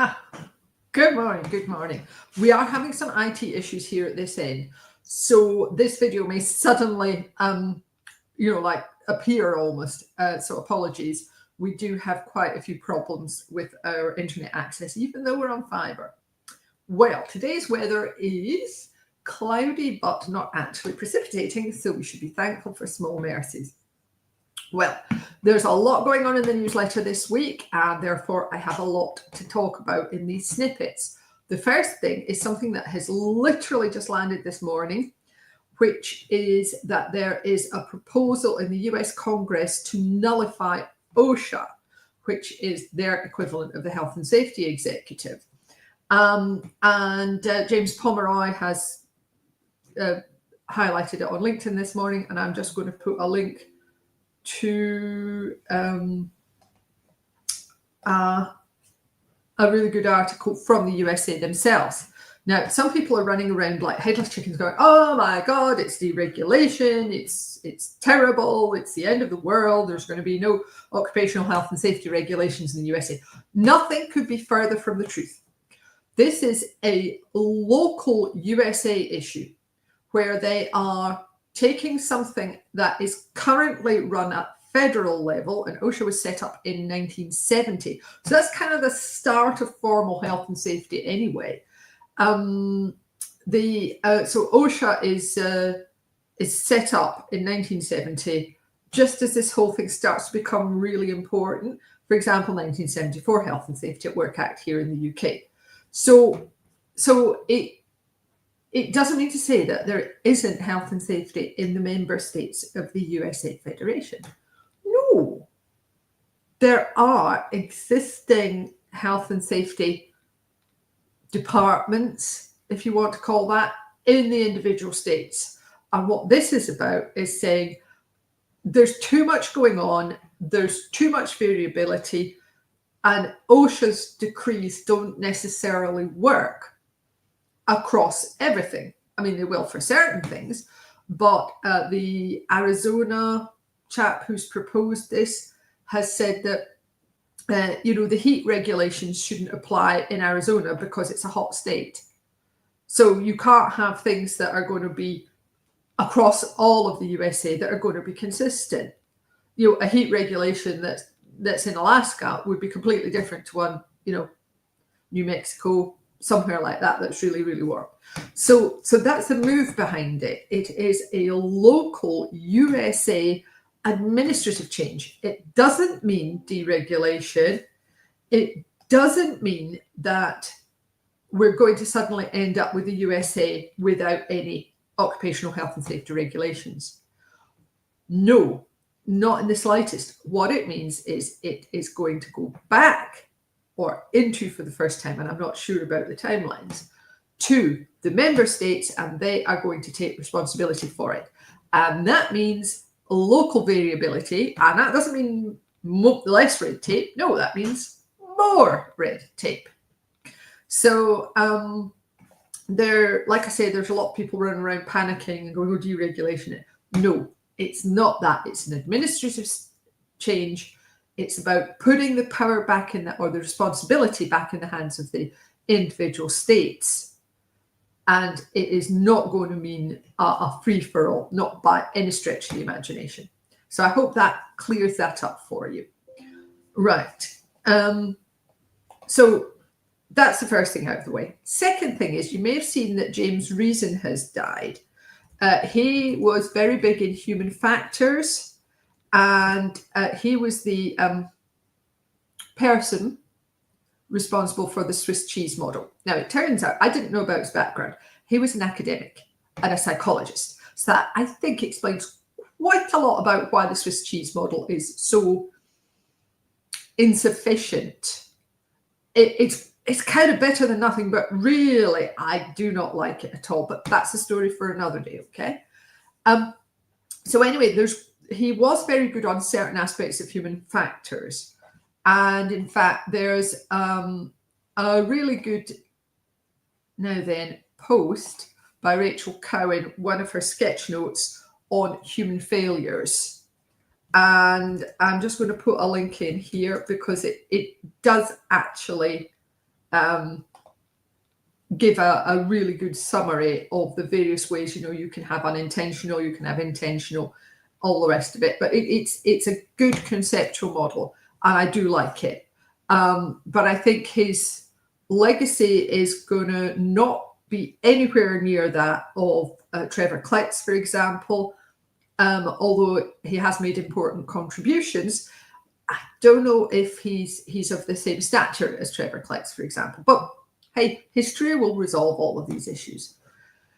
Ah, good morning, good morning. We are having some IT issues here at this end. So this video may suddenly, like appear almost. So apologies. We do have quite a few problems with our internet access, even though we're on fiber. Well, today's weather is cloudy, but not actually precipitating. So we should be thankful for small mercies. Well, there's a lot going on in the newsletter this week, and therefore I have a lot to talk about in these snippets. The first thing is something that has literally just landed this morning, which is that there is a proposal in the US Congress to nullify OSHA, which is their equivalent of the Health and Safety Executive. James Pomeroy has highlighted it on LinkedIn this morning, and I'm just going to put a link to a really good article from the USA themselves. Now, some people are running around like headless chickens going, oh my God, it's deregulation, it's terrible, it's the end of the world, there's going to be no occupational health and safety regulations in the USA. Nothing could be further from the truth. This is a local USA issue where they are taking something that is currently run at federal level, and OSHA was set up in 1970. So that's kind of the start of formal health and safety anyway. So OSHA is set up in 1970, just as this whole thing starts to become really important. For example, 1974 Health and Safety at Work Act here in the UK. So it doesn't mean to say that there isn't health and safety in the member states of the USA Federation. No, there are existing health and safety departments, if you want to call that, in the individual states. And what this is about is saying there's too much going on, there's too much variability, and OSHA's decrees don't necessarily work across everything. I mean, they will for certain things, but the Arizona chap who's proposed this has said that, the heat regulations shouldn't apply in Arizona because it's a hot state. So you can't have things that are going to be across all of the USA that are going to be consistent. A heat regulation that's in Alaska would be completely different to one, New Mexico, somewhere like that that's really, really warm. So that's the move behind it. It is a local USA administrative change. It doesn't mean deregulation. It doesn't mean that we're going to suddenly end up with the USA without any occupational health and safety regulations. No, not in the slightest. What it means is it is going to go back or into for the first time, and I'm not sure about the timelines, to the member states, and they are going to take responsibility for it. And that means local variability, and that doesn't mean less red tape. No, that means more red tape. So like I say, there's a lot of people running around panicking and going, oh, deregulation. No, it's not that. It's an administrative change. It's about putting the power back or the responsibility back in the hands of the individual states. And it is not going to mean a free-for-all, not by any stretch of the imagination. So I hope that clears that up for you. Right. So that's the first thing out of the way. Second thing is, you may have seen that James Reason has died. He was very big in human factors. And he was the person responsible for the Swiss cheese model. Now, it turns out, I didn't know about his background. He was an academic and a psychologist. So that, I think, explains quite a lot about why the Swiss cheese model is so insufficient. It's kind of better than nothing, but really, I do not like it at all. But that's a story for another day, okay? So anyway, he was very good on certain aspects of human factors. And in fact, there's a really good post by Rachel Cowan, one of her sketch notes on human failures. And I'm just going to put a link in here because it does actually give a really good summary of the various ways, you know, you can have unintentional, you can have intentional, all the rest of it. But it's a good conceptual model, and I do like it. But I think his legacy is going to not be anywhere near that of Trevor Klett's, for example. Although he has made important contributions, I don't know if he's of the same stature as Trevor Klett's, for example. But hey, history will resolve all of these issues.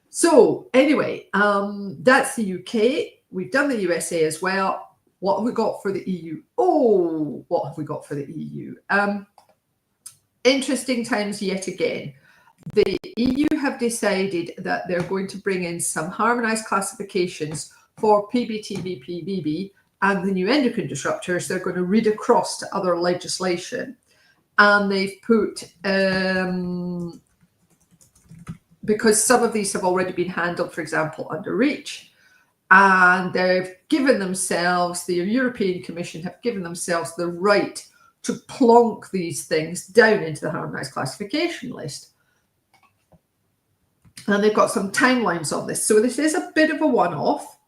So anyway, that's the UK. We've done the USA as well. What have we got for the EU? Oh, what have we got for the EU? Interesting times yet again. The EU have decided that they're going to bring in some harmonised classifications for PBT, BB, and the new endocrine disruptors. They're going to read across to other legislation. And they've put, because some of these have already been handled, for example, under REACH, and they've given themselves, the European Commission have given themselves the right to plonk these things down into the harmonised classification list. And they've got some timelines on this. So this is a bit of a one-off,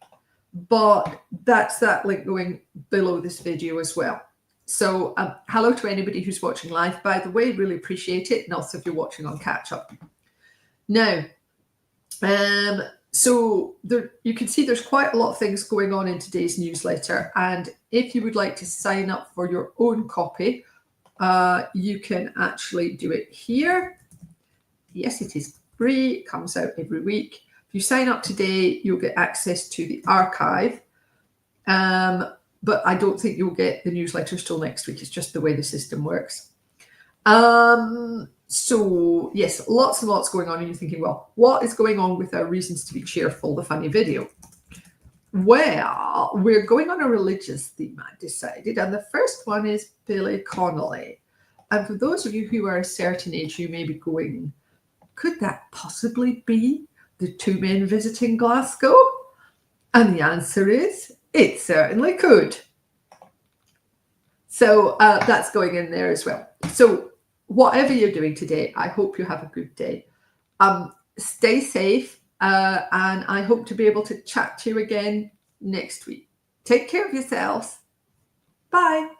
but that's that link going below this video as well. So hello to anybody who's watching live, by the way, really appreciate it. And also if you're watching on catch up. Now, so there, you can see there's quite a lot of things going on in today's newsletter. And if you would like to sign up for your own copy, you can actually do it here. Yes, it is free. It comes out every week. If you sign up today, you'll get access to the archive. But I don't think you'll get the newsletters till next week. It's just the way the system works. So yes, lots and lots going on. And you're thinking, well, what is going on with our reasons to be cheerful, the funny video? Well, we're going on a religious theme, I decided. And the first one is Billy Connolly. And for those of you who are a certain age, you may be going, could that possibly be the two men visiting Glasgow? And the answer is, it certainly could. So that's going in there as well. So whatever you're doing today, I hope you have a good day. Stay safe, and I hope to be able to chat to you again next week. Take care of yourselves. Bye.